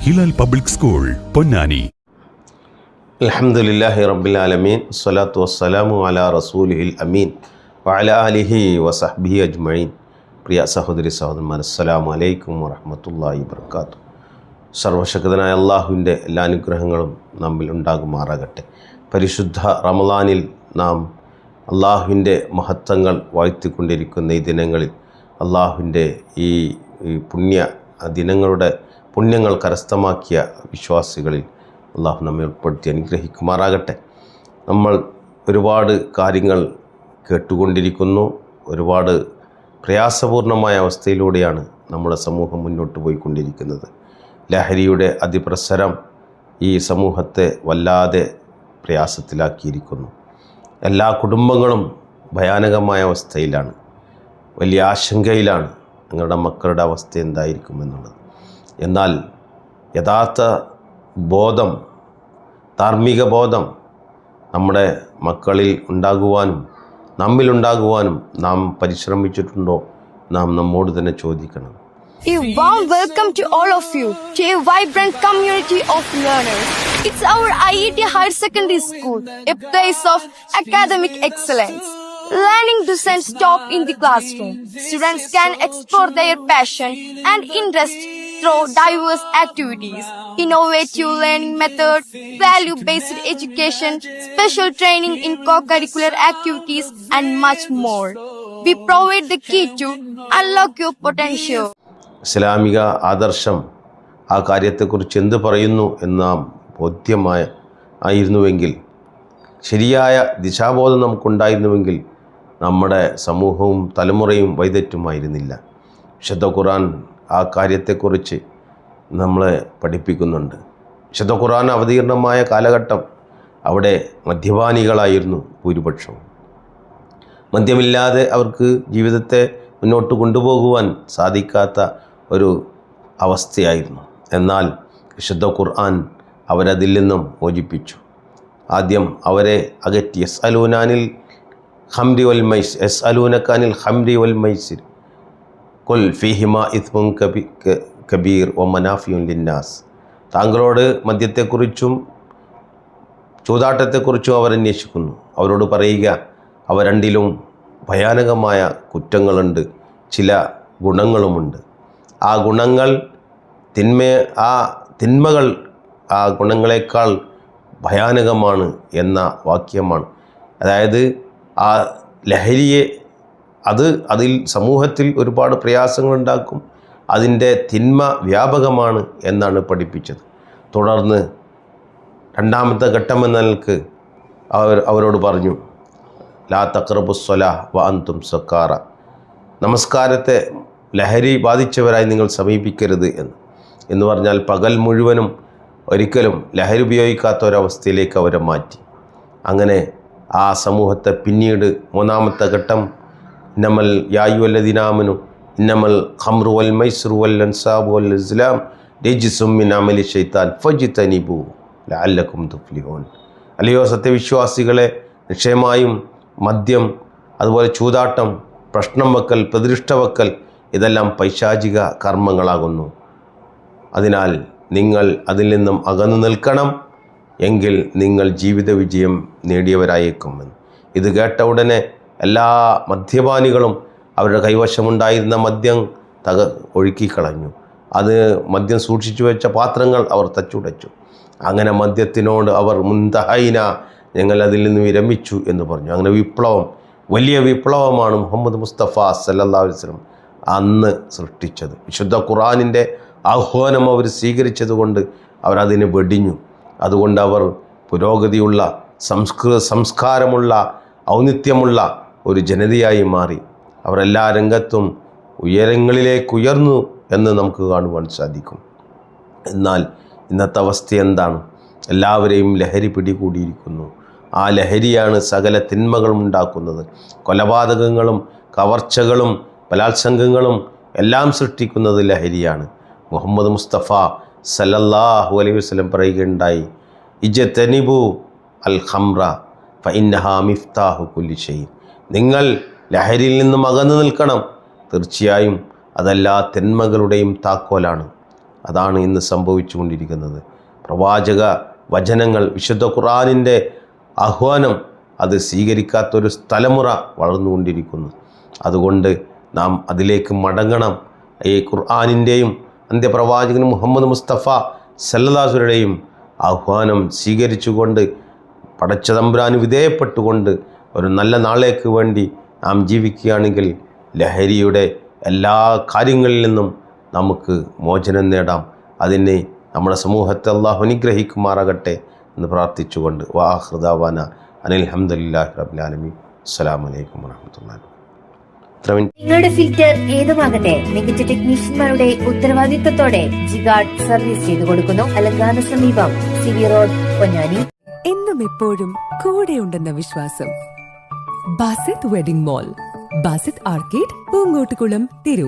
Hilal public school, Ponnani. അൽഹംദുലില്ലാഹി റബ്ബിൽ ആലമീൻ, സ്വലാത്തു വസ്സലാമു അലാ റസൂലിഹിൽ അമീൻ വഅലാ ആലിഹി വസഹ്ബിഹി അജ്മഈൻ. പ്രിയ സഹോദരി സഹോദരന്മാർ, അസ്സലാമു അലൈക്കും വറഹ്മത്തുള്ളാഹി വബറകാതുഹു. സർവശക്തനായ അള്ളാഹുവിൻ്റെ എല്ലാ അനുഗ്രഹങ്ങളും നമ്മിൽ ഉണ്ടാകുമാറാകട്ടെ. പരിശുദ്ധ റമളാനിൽ നാം അള്ളാഹുവിൻ്റെ മഹത്വങ്ങൾ വാഴ്ത്തിക്കൊണ്ടിരിക്കുന്ന ഈ ദിനങ്ങളിൽ അള്ളാഹുവിൻ്റെ ഈ പുണ്യ ദിനങ്ങളുടെ പുണ്യങ്ങൾ കരസ്ഥമാക്കിയ വിശ്വാസികളിൽ അള്ളാഹു നമ്മെ ഉൾപ്പെടുത്തി അനുഗ്രഹിക്കുമാറാകട്ടെ. നമ്മൾ ഒരുപാട് കാര്യങ്ങൾ കേട്ടുകൊണ്ടിരിക്കുന്നു. ഒരുപാട് പ്രയാസപൂർണമായ അവസ്ഥയിലൂടെയാണ് നമ്മുടെ സമൂഹം മുന്നോട്ട് പോയിക്കൊണ്ടിരിക്കുന്നത്. ലഹരിയുടെ അതിപ്രസരം ഈ സമൂഹത്തെ വല്ലാതെ പ്രയാസത്തിലാക്കിയിരിക്കുന്നു. എല്ലാ കുടുംബങ്ങളും ഭയാനകമായ അവസ്ഥയിലാണ്, വലിയ ആശങ്കയിലാണ് നിങ്ങളുടെ മക്കളുടെ അവസ്ഥ എന്തായിരിക്കുമെന്നുള്ളത്. എന്നാൽ യഥാർത്ഥ ബോധം, ധാർമ്മിക ബോധം നമ്മുടെ മക്കളിൽ ഉണ്ടാകുവാനും നമ്മിലുണ്ടാകുവാനും നാം പരിശ്രമിച്ചിട്ടുണ്ടോ? നാം നമ്മോട് തന്നെ ചോദിക്കണം. A warm welcome to all of you to a vibrant community of learners. It's our IET Higher Secondary School, a place of academic excellence. Learning doesn't stop in the classroom. Students can explore their passion and interest through diverse activities, innovative learning methods, value-based education, special training in co-curricular activities, and much more. We provide the key to unlock your potential. ഇസ്ലാമിക ആദർശം ആ കാര്യത്തെക്കുറിച്ച് എന്ത് പറയുന്നു എന്ന് നാം ആയിരുന്നുവെങ്കിൽ, ശരിയായ ദിശാബോധം നമുക്കുണ്ടായിരുന്നുവെങ്കിൽ നമ്മുടെ സമൂഹവും തലമുറയും വഴിതെറ്റുമായിരുന്നില്ല. വിശുദ്ധ ഖുർആൻ ആ കാര്യത്തെക്കുറിച്ച് നമ്മളെ പഠിപ്പിക്കുന്നുണ്ട്. വിശുദ്ധ ഖുർആൻ അവതീർണമായ കാലഘട്ടം അവിടെ മദ്യപാനികളായിരുന്നു ഭൂരിപക്ഷം. മദ്യമില്ലാതെ അവർക്ക് ജീവിതത്തെ മുന്നോട്ട് കൊണ്ടുപോകുവാൻ സാധിക്കാത്ത ഒരു അവസ്ഥയായിരുന്നു. എന്നാൽ വിശുദ്ധ ഖുർആൻ അവരതിൽ നിന്നും മോചിപ്പിച്ചു. ആദ്യം അവരെ അകറ്റി. യസ്അലൂനകാനിൽ ഖംരി വൽ മൈസിർ ഖുൽ ഫീഹിമാ ഇത്മുൻ കബീർ വ മനാഫിഉൻ ലിന്നാസ്. താങ്കളോട് മദ്യത്തെക്കുറിച്ചും ചൂതാട്ടത്തെക്കുറിച്ചും അവർ അന്വേഷിക്കുന്നു. അവരോട് പറയുക, അവ രണ്ടിലും ഭയാനകമായ കുറ്റങ്ങളുണ്ട്, ചില ഗുണങ്ങളുമുണ്ട്. ആ ഗുണങ്ങൾ തിന്മകൾ ആ ഗുണങ്ങളെക്കാൾ ഭയാനകമാണ് എന്ന വാക്യമാണ്. അതായത് ആ ലഹരിയെ അതിൽ സമൂഹത്തിൽ ഒരുപാട് പ്രയാസങ്ങളുണ്ടാക്കും, അതിൻ്റെ തിന്മ വ്യാപകമാണ് എന്നാണ് പഠിപ്പിച്ചത്. തുടർന്ന് രണ്ടാമത്തെ ഘട്ടമെന്ന നിലക്ക് അവരോട് പറഞ്ഞു, ലാ തഖ്റബുസ്സലാ വ അൻതും സക്കാറ. നമസ്കാരത്തെ ലഹരി ബാധിച്ചവരായി നിങ്ങൾ സമീപിക്കരുത് എന്ന് പറഞ്ഞാൽ പകൽ മുഴുവനും ഒരിക്കലും ലഹരി ഉപയോഗിക്കാത്ത ഒരവസ്ഥയിലേക്ക് അവരെ മാറ്റി. അങ്ങനെ ആ സമൂഹത്തെ പിന്നീട് മൂന്നാമത്തെ ഘട്ടം, ഇന്നമൽ യായുവല്ലദീനാമനു ഇന്നമൽ ഖംറു വൽ മൈസ്റു വൽ അൻസാബു വൽ അസ്ലാം രജിസും മിൻ അമലി ശൈത്താൻ ഫജ്തനിബൂ ലഅല്ലകും തുഫ്ലിഹൂൻ. അല്ലയോ സത്യവിശ്വാസികളെ, നിശ്ചയമായും മദ്യം, അതുപോലെ ചൂതാട്ടം, പ്രശ്നം വെക്കൽ, പ്രതിഷ്ഠ വെക്കൽ, ഇതെല്ലാം പൈശാചിക കർമ്മങ്ങളാകുന്നു. അതിനാൽ നിങ്ങൾ അതിൽ നിന്നും അകന്നു നിൽക്കണം, എങ്കിൽ നിങ്ങൾ ജീവിത വിജയം നേടിയവരായേക്കുമെന്ന്. ഇത് കേട്ട ഉടനെ എല്ലാ മദ്യപാനികളും അവരുടെ കൈവശമുണ്ടായിരുന്ന മദ്യം ഒഴുക്കിക്കളഞ്ഞു. മദ്യം സൂക്ഷിച്ചു വെച്ച പാത്രങ്ങൾ അവർ തച്ചുടച്ചു. അങ്ങനെ മദ്യത്തിനോട് അവർ മുന്തഹൈന, ഞങ്ങൾ അതിൽ നിന്ന് വിരമിച്ചു എന്ന് പറഞ്ഞു. അങ്ങനെ വലിയ വിപ്ലവമാണ് മുഹമ്മദ് മുസ്തഫ സല്ലല്ലാഹു അലൈഹി വസല്ലം അന്ന് സൃഷ്ടിച്ചത്. വിശുദ്ധ ഖുർആനിൻ്റെ ആഹ്വാനം അവർ സ്വീകരിച്ചതുകൊണ്ട് അവരതിന് വെടിഞ്ഞു. അതുകൊണ്ട് അവർ പുരോഗതിയുള്ള സംസ്കാരമുള്ള ഔന്നിത്യമുള്ള ഒരു ജനതയായി മാറി. അവർ എല്ലാ രംഗത്തും ഉയരങ്ങളിലേക്ക് ഉയർന്നു എന്ന് നമുക്ക് കാണുവാൻ സാധിക്കും. എന്നാൽ ഇന്നത്തെ അവസ്ഥ എന്താണ്? എല്ലാവരെയും ലഹരി പിടികൂടിയിരിക്കുന്നു. ആ ലഹരിയാണ് സകല തിന്മകളും ഉണ്ടാക്കുന്നത്. കൊലപാതകങ്ങളും കവർച്ചകളും ബലാത്സംഗങ്ങളും എല്ലാം സൃഷ്ടിക്കുന്നത് ലഹരിയാണ്. മുഹമ്മദ് മുസ്തഫ സല്ലല്ലാഹു അലൈഹി വസല്ലം പറയുകയുണ്ടായി, ഇജ്തനിബു അൽ ഖംറ ഫഇന്നഹാ മിഫ്താഹു കുല്ലി ഷൈ. നിങ്ങൾ ലഹരിയിൽ നിന്നും അകന്നു നിൽക്കണം, തീർച്ചയായും അതെല്ലാ തിന്മകളുടെയും താക്കോലാണ്. അതാണ് ഇന്ന് സംഭവിച്ചുകൊണ്ടിരിക്കുന്നത്. പ്രവാചക വചനങ്ങൾ, വിശുദ്ധ ഖുർആനിൻ്റെ ആഹ്വാനം അത് സ്വീകരിക്കാത്തൊരു തലമുറ വളർന്നുകൊണ്ടിരിക്കുന്നു. അതുകൊണ്ട് നാം അതിലേക്ക് മടങ്ങണം. ഈ ഖുർആനിൻ്റെയും അന്ത്യപ്രവാചകൻ മുഹമ്മദ് മുസ്തഫ സല്ലല്ലാഹു അലൈഹി വസല്ലമയുടെയും ആഹ്വാനം സ്വീകരിച്ചുകൊണ്ട് പടച്ച തമ്പുരാന് വിധേയപ്പെട്ടുകൊണ്ട് ഒരു നല്ല നാളേക്ക് വേണ്ടി നാം ജീവിക്കുകയാണെങ്കിൽ ലഹരിയുടെ എല്ലാ കാര്യങ്ങളിൽ നിന്നും നമുക്ക് മോചനം നേടാം. അതിനെ നമ്മുടെ സമൂഹത്തെ അല്ലാഹു അനുഗ്രഹിക്കുമാറാകട്ടെ എന്ന് പ്രാർത്ഥിച്ചുകൊണ്ട് വാഖിറു ദഅവാന അനിൽ ഹംദുലില്ലാഹി റബ്ബിൽ ആലമീൻ. അസ്സലാമു അലൈക്കും വറഹ്മത്തുള്ളാഹി. നിങ്ങളുടെ ഫിൽറ്റർ ഏതുമാകട്ടെ മികച്ച ടെക്നീഷ്യന്മാരുടെ ഉത്തരവാദിത്തത്തോടെ ജിഗാർഡ് സർവീസ് ചെയ്തു കൊടുക്കുന്നു. അലങ്കാന സമീപം സിവി റോഡ്, പൊന്നാനി. എന്നും എപ്പോഴും കൂടെയുണ്ടെന്ന വിശ്വാസം. Basith wedding mall, Basith arcade, Poongottukulam, Tirur.